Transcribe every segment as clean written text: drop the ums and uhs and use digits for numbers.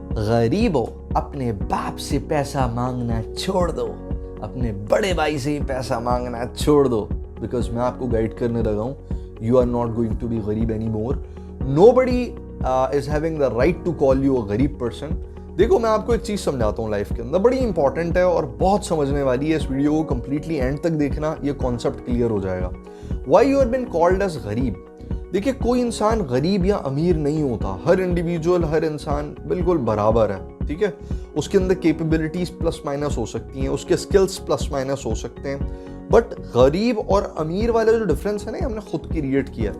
गरीबों, अपने बाप से पैसा मांगना छोड़ दो, अपने बड़े भाई से ही पैसा मांगना छोड़ दो, बिकॉज मैं आपको गाइड करने लगा हूँ. You are not going to be गरीब any more. Nobody is having the right to call you a गरीब पर्सन. देखो, मैं आपको एक चीज़ समझाता हूँ लाइफ के अंदर, बड़ी इंपॉर्टेंट है और बहुत समझने वाली है. इस वीडियो को कंप्लीटली एंड तक देखना, ये कॉन्सेप्ट क्लियर हो जाएगा. Why you have been called as गरीब. देखिए, कोई इंसान गरीब या अमीर नहीं होता. हर इंडिविजुअल, हर इंसान बिल्कुल बराबर है. ठीक है, उसके अंदर कैपेबिलिटीज प्लस माइनस हो सकती हैं, उसके स्किल्स प्लस माइनस हो सकते हैं. बट गरीब और अमीर वाला जो डिफरेंस है ना, हमने खुद क्रिएट किया.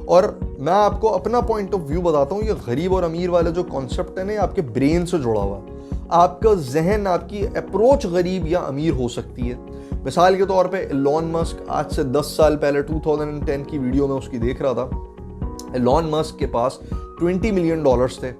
और मैं आपको अपना पॉइंट ऑफ व्यू बताता हूँ. ये गरीब और अमीर वाला जो कॉन्सेप्ट है ना, ये आपके ब्रेन से जुड़ा हुआ है. आपका जहन, आपकी अप्रोच गरीब या अमीर हो सकती है. मिसाल के तौर पे एलॉन मस्क, आज से 10 साल पहले 2010 की वीडियो में उसकी देख रहा था. एलॉन मस्क के पास $20 मिलियन थे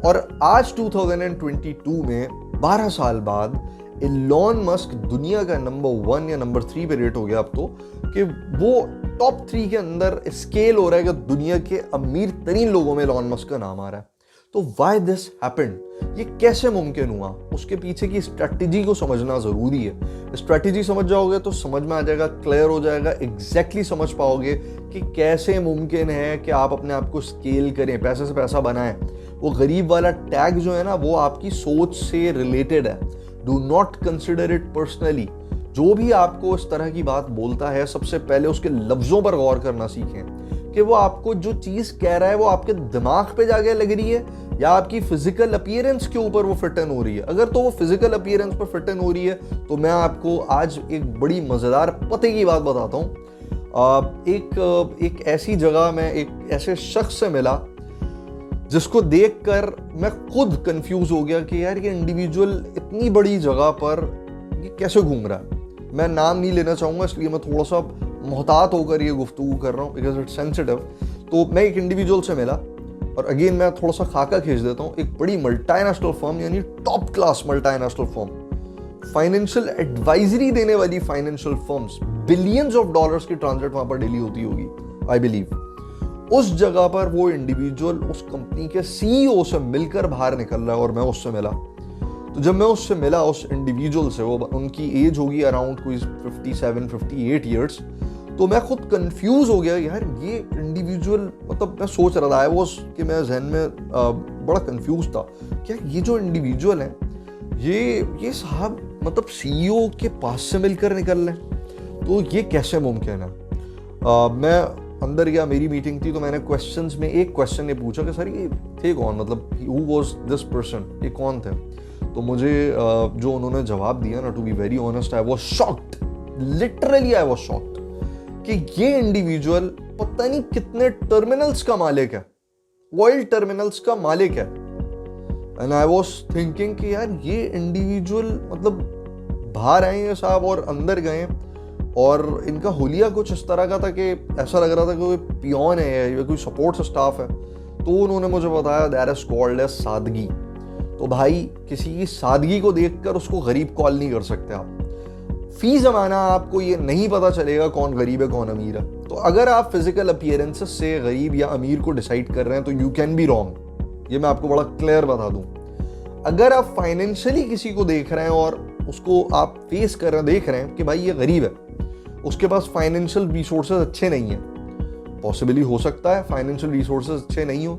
और आज 2022 में 12 साल बाद एलॉन मस्क दुनिया का नंबर 1 या नंबर 3 पे रेट हो गया अब तो, कि वो टॉप 3 के अंदर स्केल हो रहा है कि दुनिया के अमीर तरीन लोगों में एलॉन मस्क का नाम आ रहा है. तो व्हाई दिस हैपेंड, ये कैसे मुमकिन हुआ, उसके पीछे की स्ट्रैटेजी को समझना जरूरी है. स्ट्रैटेजी समझ जाओगे तो समझ में आ जाएगा, क्लियर हो जाएगा, एग्जैक्टली समझ पाओगे कि कैसे मुमकिन है कि आप अपने आप को स्केल करें, पैसे से पैसा बनाएं. वो गरीब वाला टैग जो है ना, वो आपकी सोच से रिलेटेड है. Do not consider it personally. जो भी आपको इस तरह की बात बोलता है, सबसे पहले उसके लफ्जों पर गौर करना सीखें कि वो आपको जो चीज कह रहा है वो आपके दिमाग पे जाके लग रही है या आपकी फिजिकल अपीयरेंस के ऊपर वो फिट इन हो रही है. अगर तो वो फिजिकल अपीयरेंस पर फिट इन हो रही है तो मैं आपको आज एक बड़ी मजेदार पते की बात बताता हूँ. एक ऐसी जगह में एक ऐसे शख्स से मिला जिसको देखकर मैं खुद कंफ्यूज हो गया कि यार, ये इंडिविजुअल इतनी बड़ी जगह पर ये कैसे घूम रहा है. मैं नाम नहीं लेना चाहूँगा, इसलिए मैं थोड़ा सा मोहतात होकर ये गुफ्तगू कर रहा हूँ, बिकॉज इट्स सेंसिटिव. तो मैं एक इंडिविजुअल से मिला और अगेन मैं थोड़ा सा खाका खींच देता हूँ. एक बड़ी मल्टीनेशनल फर्म, यानी top class multinational firm, financial advisory देने वाली financial firms, billions of dollars की ट्रांजैक्ट वहां पर डेली होती होगी, आई बिलीव. उस जगह पर वो इंडिविजुअल उस कंपनी के सीईओ से मिलकर बाहर निकल रहा है और मैं उससे मिला. तो जब मैं उससे मिला, उस इंडिविजुअल से, वो उनकी एज होगी अराउंड कोई 57-58 ईयर्स. तो मैं खुद कंफ्यूज हो गया, यार ये इंडिविजुअल, मतलब मैं सोच रहा था वो कि मैं जहन में बड़ा कंफ्यूज था, क्या ये जो इंडिविजुअल है ये साहब मतलब सीईओ के पास से मिलकर निकल रहे हैं, तो ये कैसे मुमकिन है. मैं अंदर गया, मेरी मीटिंग थी, तो मैंने क्वेश्चंस में एक क्वेश्चन ये पूछा कि सर ये थे कौन, मतलब हु वाज दिस पर्सन, ये कौन थे. तो मुझे जो उन्होंने जवाब दिया ना, to be very honest, I was shocked, literally I was shocked कि ये इंडिविजुअल पता नहीं कितने टर्मिनल्स का मालिक है, ऑयल टर्मिनल्स का मालिक है. एंड आई वाज थिंकिंग कि यार ये इंडिविजुअल मतलब बाहर आए हैं साहब और अंदर गए, और इनका हुलिया कुछ इस तरह का था कि ऐसा लग रहा था कि कोई पियोन है या कोई सपोर्ट स्टाफ है. तो उन्होंने मुझे बताया दैट इज कॉल्ड एज सादगी. तो भाई, किसी की सादगी को देखकर उसको गरीब कॉल नहीं कर सकते आप. फी जमाना आपको ये नहीं पता चलेगा कौन गरीब है कौन अमीर है. तो अगर आप फिजिकल अपीयरेंसेस से गरीब या अमीर को डिसाइड कर रहे हैं तो यू कैन बी रॉन्ग. ये मैं आपको बड़ा क्लियर बता दूं. अगर आप फाइनेंशियली किसी को देख रहे हैं और उसको आप फेस कर रहे हैं, देख रहे हैं कि भाई ये गरीब है, उसके पास फाइनेंशियल रिसोर्सेज अच्छे नहीं है, पॉसिबली हो सकता है फाइनेंशियल रिसोर्सेज अच्छे नहीं हो,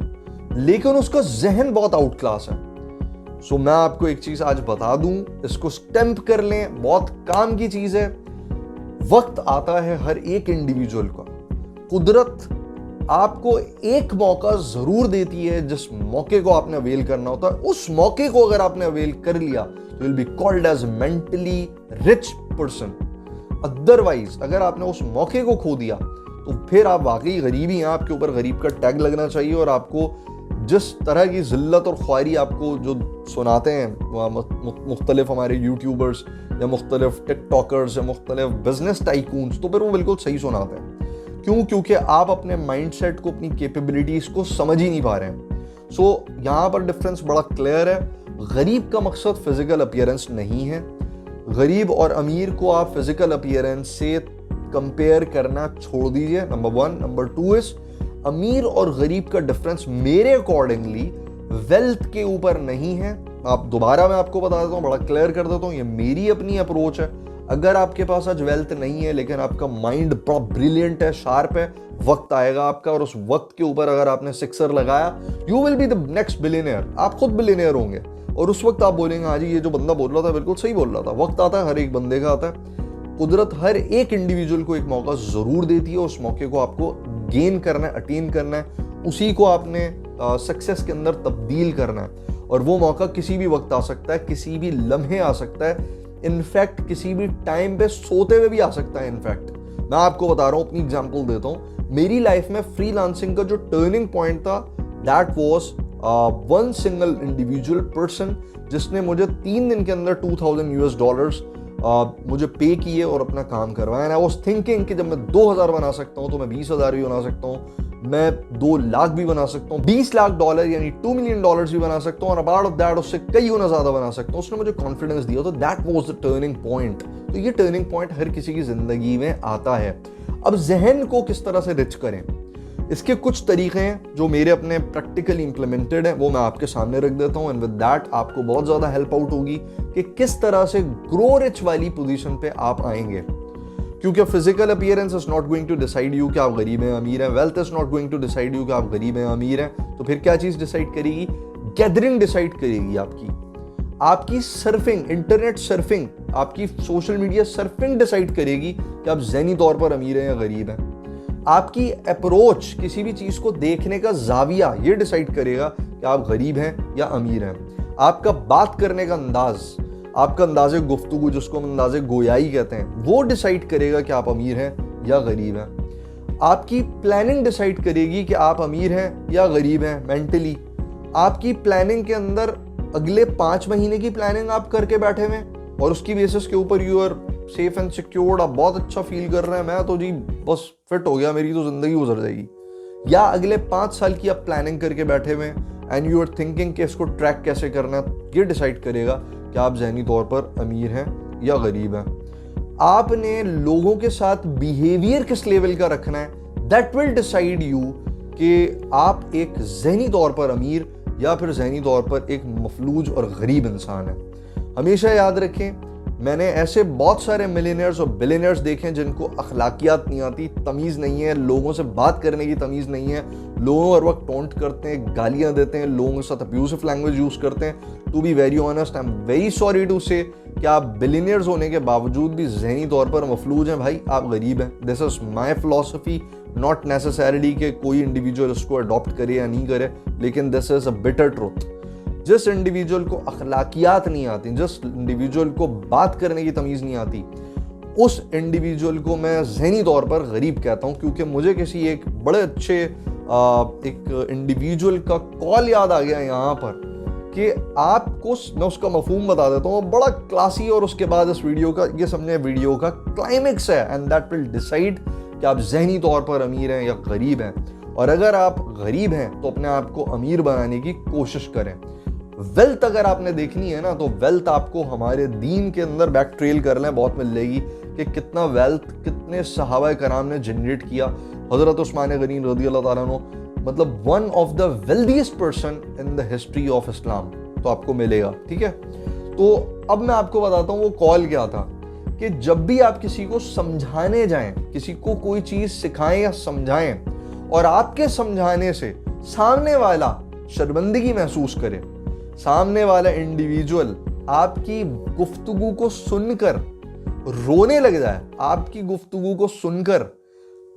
लेकिन उसका जहन बहुत आउट क्लास है. सो मैं आपको एक चीज आज बता दूं, इसको स्टैंप कर लें, बहुत काम की चीज है. वक्त आता है हर एक इंडिविजुअल का, कुदरत आपको एक मौका जरूर देती है, जिस मौके को आपने अवेल करना होता है, उस मौके को अगर आपने अवेल कर लिया तो will be called as mentally rich person. Otherwise अगर आपने उस मौके को खो दिया तो फिर आप वाकई गरीब ही हैं. आपके ऊपर गरीब का टैग लगना चाहिए, और आपको जिस तरह की जिल्लत और ख्वारी आपको जो सुनाते हैं मुख्तलिफ हमारे यूट्यूबर्स या मुख्तलिफ टिकटॉकर्स या मुख्तलिफ बिजनेस टाइकून्स, तो फिर वो बिल्कुल सही सुनाते हैं. क्यों? क्योंकि आप अपने माइंडसेट को, अपनी कैपेबिलिटीज को समझ ही नहीं पा रहे हैं. सो यहाँ पर डिफरेंस बड़ा क्लियर है. गरीब का मकसद फिजिकल अपीयरेंस नहीं है. गरीब और अमीर को आप फिजिकल अपीयरेंस से कंपेयर करना छोड़ दीजिए, नंबर 1. नंबर 2 इज अमीर और गरीब का डिफरेंस मेरे अकॉर्डिंगली वेल्थ के ऊपर नहीं है। आप दोबारा मैं आपको बता देता हूँ, बड़ा क्लियर कर देता हूँ, ये मेरी अपनी अप्रोच है। अगर आपके पास आज वेल्थ नहीं है लेकिन आपका माइंड बड़ा ब्रिलियंट है, शार्प है, वक्त आएगा आपका और उस वक्त के ऊपर अगर आपने सिक्सर लगाया, you will be the next billionaire. आप खुद बिलियनियर होंगे और उस वक्त आप बोलेंगे हाँ जी ये जो बंदा बोल रहा था बिल्कुल सही बोल रहा था। वक्त आता है, हर एक बंदे का आता है। कुदरत हर एक इंडिविजुअल को एक मौका जरूर देती है, उस मौके को आपको गेन करना है, अटेन करना है, उसी को आपने सक्सेस के अंदर तब्दील करना है। और वो मौका किसी भी वक्त आ सकता है, किसी भी लम्हे आ सकता है, इनफैक्ट किसी भी टाइम पे सोते हुए भी आ सकता है। इनफैक्ट मैं आपको बता रहा हूँ, अपनी एग्जांपल देता हूँ। मेरी लाइफ में फ्रीलांसिंग का जो टर्निंग पॉइंट था, that was one single individual person जिसने मुझे 3 दिन के अंदर $2000 मुझे पे किए और अपना काम करवाया। एंड आई वाज थिंकिंग कि जब मैं 2000 बना सकता हूँ तो मैं 20,000 भी बना सकता हूँ, मैं 2 लाख भी बना सकता हूँ, $20 लाख यानी $2 मिलियन भी बना सकता हूँ, और अपार्ट ऑफ दैट उससे कई गुना ज्यादा बना सकता हूँ। उसने मुझे कॉन्फिडेंस दिया, तो that was the turning point. तो ये टर्निंग पॉइंट हर किसी की जिंदगी में आता है। अब जहन को किस तरह से रिच करें, इसके कुछ तरीके हैं जो मेरे अपने प्रैक्टिकली इंप्लीमेंटेड हैं, वो मैं आपके सामने रख देता हूँ। एंड विद दैट आपको बहुत ज्यादा हेल्प आउट होगी कि किस तरह से ग्रो रिच वाली पोजीशन पे आप आएंगे। क्योंकि physical appearance is not going to decide you कि आप गरीब हैं अमीर हैं, wealth is not going to decide you कि आप गरीब हैं अमीर हैं। तो फिर क्या चीज डिसाइड करेगी? गैदरिंग डिसाइड करेगी आपकी सर्फिंग, इंटरनेट सर्फिंग, आपकी सोशल मीडिया सर्फिंग डिसाइड करेगी कि आप ज़हनी तौर पर अमीर हैं या गरीब हैं। आपकी अप्रोच, किसी भी चीज को देखने का जाविया, ये डिसाइड करेगा कि आप गरीब हैं या अमीर हैं। आपका बात करने का अंदाज, आपका अंदाज़े गुफ्तगू, जिसको हम अंदाज़े गोयाई कहते हैं, वो डिसाइड करेगा कि आप अमीर हैं या गरीब हैं। आपकी प्लानिंग डिसाइड करेगी कि आप अमीर हैं या गरीब हैं मेंटली। आपकी प्लानिंग के अंदर अगले 5 महीने की प्लानिंग आप करके बैठे हुए और उसकी बेसिस के ऊपर you are safe and secured, आप बहुत अच्छा फील कर रहे हैं, मैं तो जी बस फिट हो गया, मेरी तो जिंदगी गुजर जाएगी। या अगले 5 साल की आप प्लानिंग करके बैठे हुए एंड यू आर थिंकिंग कि इसको ट्रैक कैसे करना है, ये डिसाइड करेगा कि आप ज़हनी तौर पर अमीर हैं या गरीब हैं। आपने लोगों के साथ बिहेवियर किस लेवल का रखना है, दैट विल डिसाइड यू कि आप एक ज़हनी तौर पर अमीर या फिर ज़हनी तौर पर एक मफलूज और गरीब इंसान है। हमेशा याद रखें, मैंने ऐसे बहुत सारे मिलियनियर्स और बिलियनियर्स देखे हैं जिनको अखलाकियात नहीं आती, तमीज़ नहीं है, लोगों से बात करने की तमीज़ नहीं है, लोगों को हर वक्त टोंट करते हैं, गालियां देते हैं, लोगों के साथ अब्यूसिव लैंग्वेज यूज़ करते हैं। To be very honest, I am very sorry to say कि आप बिलियनियर्स होने के बावजूद भी ज़हनी तौर पर मफलूज हैं, भाई आप गरीब हैं। This is my philosophy, not necessarily कि कोई इंडिविजुअल इसको अडॉप्ट करे या नहीं करे, लेकिन this is a bitter truth. जिस इंडिविजुअल को अखलाकियात नहीं आती, जिस इंडिविजुअल को बात करने की तमीज़ नहीं आती, उस इंडिविजुअल को मैं ज़हनी तौर पर गरीब कहता हूँ। क्योंकि मुझे किसी एक बड़े अच्छे एक इंडिविजुअल का कॉल याद आ गया यहाँ पर कि आपको, मैं उसका मफहूम बता देता हूँ, बड़ा क्लासी, और उसके बाद इस वीडियो का, ये समझे वीडियो का क्लाइमेक्स है, एंड दैट विल डिसाइड कि आप ज़हनी तौर पर अमीर हैं या गरीब हैं। और अगर आप गरीब हैं तो अपने आप को अमीर बनाने की कोशिश करें। वेल्थ अगर आपने देखनी है ना, तो वेल्थ आपको हमारे दीन के अंदर बैक ट्रेल कर लें, बहुत मिल जाएगी कि कितना वेल्थ कितने सहाबा कराम ने जनरेट किया। हज़रत उस्मान गनी रज़ी अल्लाह ताला अन्हु, मतलब one of the wealthiest person in the history of Islam, तो आपको मिलेगा। ठीक है, तो अब मैं आपको बताता हूँ वो कॉल क्या था कि जब भी आप किसी को समझाने जाएं, किसी को कोई चीज़ सिखाएं या समझाएं, और आपके समझाने से सामने वाला शर्मिंदगी महसूस करे, सामने वाला इंडिविजुअल आपकी गुफ्तगू को सुनकर रोने लग जाए, आपकी गुफ्तगू को सुनकर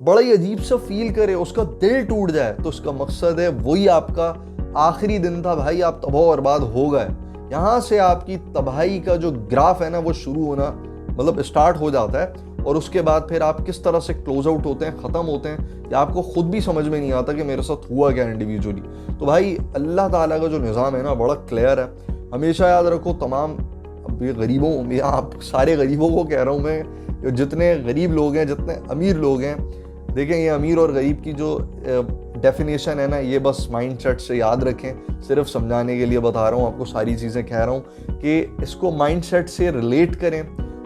बड़ा ही अजीब सा फील करे, उसका दिल टूट जाए, तो उसका मकसद है वही आपका आखिरी दिन था भाई, आप तबाह बर्बाद हो गए। यहाँ से आपकी तबाही का जो ग्राफ है ना, वो शुरू होना मतलब स्टार्ट हो जाता है, और उसके बाद फिर आप किस तरह से क्लोज आउट होते हैं, ख़त्म होते हैं, या आपको खुद भी समझ में नहीं आता कि मेरे साथ हुआ क्या इंडिविजुअली। तो भाई अल्लाह ताला का जो निज़ाम है ना, बड़ा क्लियर है। हमेशा याद रखो, तमाम ये गरीबों, या आप सारे गरीबों को कह रहा हूँ मैं, जितने गरीब लोग हैं, जितने अमीर लोग हैं, देखें ये अमीर और गरीब की जो डेफिनेशन है ना, ये बस माइंडसेट से याद रखें। सिर्फ समझाने के लिए बता रहा हूँ आपको, सारी चीज़ें कह रहा हूँ कि इसको माइंडसेट से रिलेट करें।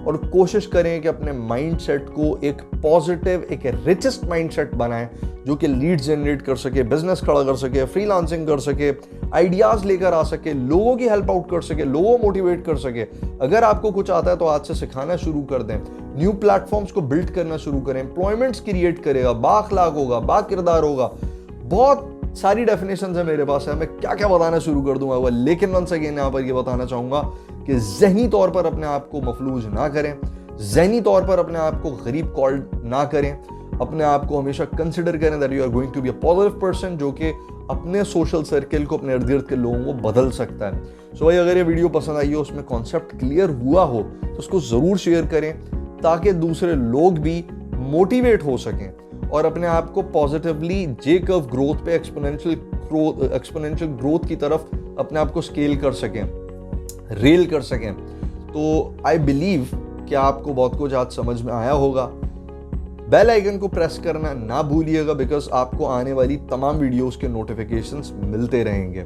और कोशिश करें कि अपने माइंडसेट को एक पॉजिटिव, एक रिचेस्ट माइंडसेट बनाएं जो कि लीड जनरेट कर सके, बिजनेस खड़ा कर सके, फ्रीलांसिंग कर सके, आइडियाज लेकर आ सके, लोगों की हेल्प आउट कर सके, लोगों को मोटिवेट कर सके। अगर आपको कुछ आता है तो आज से सिखाना शुरू कर दें, न्यू प्लेटफॉर्म्स को बिल्ड करना शुरू करें, एम्प्लॉयमेंट्स क्रिएट करेगा, बाखलाक होगा, बाकिरदार होगा। बहुत सारी डेफिनेशंस है मेरे पास है, मैं क्या क्या बताना शुरू कर दूंगा, लेकिन वंस अगेन यहाँ पर ये बताना चाहूंगा कि ज़हनी तौर पर अपने आप को मफलूज ना करें, ज़हनी तौर पर अपने आप को गरीब कॉल ना करें, अपने आप को हमेशा कंसिडर करें that you are going to be a positive person जो कि अपने सोशल सर्किल को, अपने इर्द गिर्द के लोगों को बदल सकता है। सो भाई अगर ये वीडियो पसंद आई हो, उसमें कॉन्सेप्ट क्लियर हुआ हो तो उसको ज़रूर शेयर करें ताकि दूसरे लोग भी मोटिवेट हो सकें और अपने आप को पॉजिटिवली जे कर्व ग्रोथ पे एक्सपोनेंशियल ग्रोथ की तरफ अपने आप को स्केल कर सकें, रेल कर सकें। तो आई बिलीव कि आपको बहुत कुछ आज समझ में आया होगा। बेल आइकन को प्रेस करना ना भूलिएगा बिकॉज आपको आने वाली तमाम वीडियोस के नोटिफिकेशंस मिलते रहेंगे।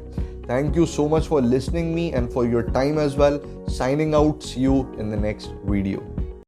Thank you so much for listening me and for your time as well. Signing out, see you in the next video.